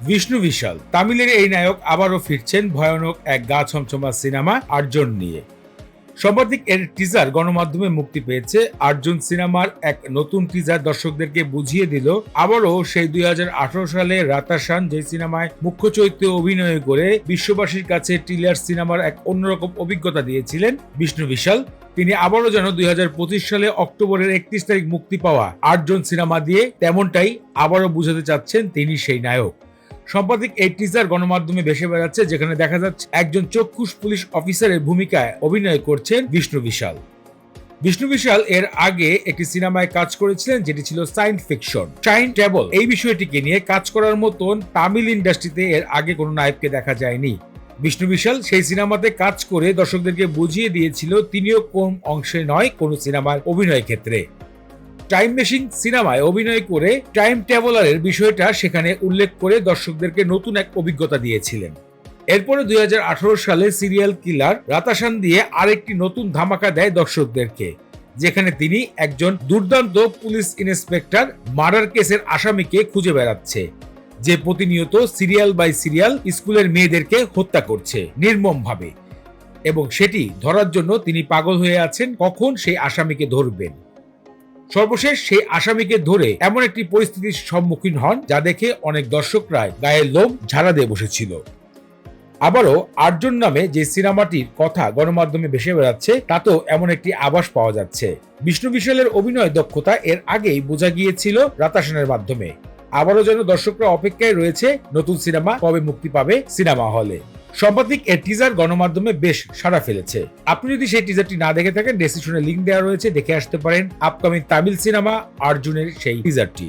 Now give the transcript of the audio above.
বিষ্ণু বিশাল তামিলের এই নায়ক আবারও ফিরছেন ভয়ানক এক গা ছমছমা সিনেমা আর্জুন নিয়ে। সম্প্রতি এর টিজার গণমাধ্যমে মুক্তি পেয়েছে। আর্জুন সিনেমার এক নতুন টিজার দর্শকদেরকে বুঝিয়ে দিল আবারও সেই 2018 সালে রাতাসান, যে সিনেমায় মুখ্য চরিত্রে অভিনয় করে বিশ্ববাসীর কাছে টিলার সিনেমার এক অন্যরকম অভিজ্ঞতা দিয়েছিলেন বিষ্ণু বিশাল। তিনি আবারও যেন 2025 সালে অক্টোবরের 31 তারিখ মুক্তি পাওয়া আর্জুন সিনেমা দিয়ে তেমনটাই আবারও বুঝাতে চাচ্ছেন তিনি সেই নায়ক। সম্প্রতি এই টিজার গণমাধ্যমে ভেসে বেড়াচ্ছে, যেখানে দেখা যাচ্ছে একজন চক্ষুষ পুলিশ অফিসারের ভূমিকায় অভিনয় করছেন বিষ্ণু বিশাল। বিষ্ণু বিশাল এর আগে একটি সিনেমায় কাজ করেছিলেন, যেটি ছিল সায়েন্স ফিকশন টাইম টেবল। এই বিষয়টিকে নিয়ে কাজ করার মতন তামিল ইন্ডাস্ট্রিতে এর আগে কোনো নায়ককে দেখা যায়নি। বিষ্ণু বিশাল সেই সিনেমাতে কাজ করে দর্শকদেরকে বুঝিয়ে দিয়েছিল তিনিও কম অংশে নয় কোনো সিনেমার অভিনয় ক্ষেত্রে। টাইম মেশিন সিনেমায় অভিনয় করে টাইম ট্রাভেলারের বিষয়টা সেখানে উল্লেখ করে দর্শকদেরকে নতুন এক অভিজ্ঞতা দিয়েছিলেন। এরপরে 2018 সালে সিরিয়াল কিলার রাতাসান দিয়ে আরেকটি নতুন ধামাকা দেয় দর্শকদেরকে, যেখানে তিনি একজন দুর্দান্ত পুলিশ ইন্সপেক্টর মার্ডার কেসের আসামিকে খুঁজে বেড়াচ্ছে, যে প্রতিনিয়ত সিরিয়াল বাই সিরিয়াল স্কুলের মেয়েদেরকে হত্যা করছে নির্মমভাবে, এবং সেটি ধরার জন্য তিনি পাগল হয়ে আছেন কখন সেই আসামিকে ধরবেন। সর্বশেষ সেই আসামিকে ধরে এমন একটি পরিস্থিতির সম্মুখীন হন যা দেখে অনেক দর্শকরাই গায়ের লোম ঝাড়া দিয়ে বসেছিল। আবারও আর্জুন নামে যে সিনেমাটির কথা গণমাধ্যমে ভেসে বেড়াচ্ছে, তাতেও এমন একটি আভাস পাওয়া যাচ্ছে। বিষ্ণু বিশালের অভিনয় দক্ষতা এর আগেই বোঝা গিয়েছিল রাতাসানের মাধ্যমে। আবারও যেন দর্শকরা অপেক্ষায় রয়েছে নতুন সিনেমা কবে মুক্তি পাবে সিনেমা হলে। সম্প্রতি এর টিজার গণমাধ্যমে বেশ সাড়া ফেলেছে। আপনি যদি সেই টিজারটি না দেখে থাকেন, ডেসক্রিপশনে লিংক দেওয়া রয়েছে, দেখে আসতে পারেন আপকামিং তামিল সিনেমা আর্জুনের সেই টিজারটি।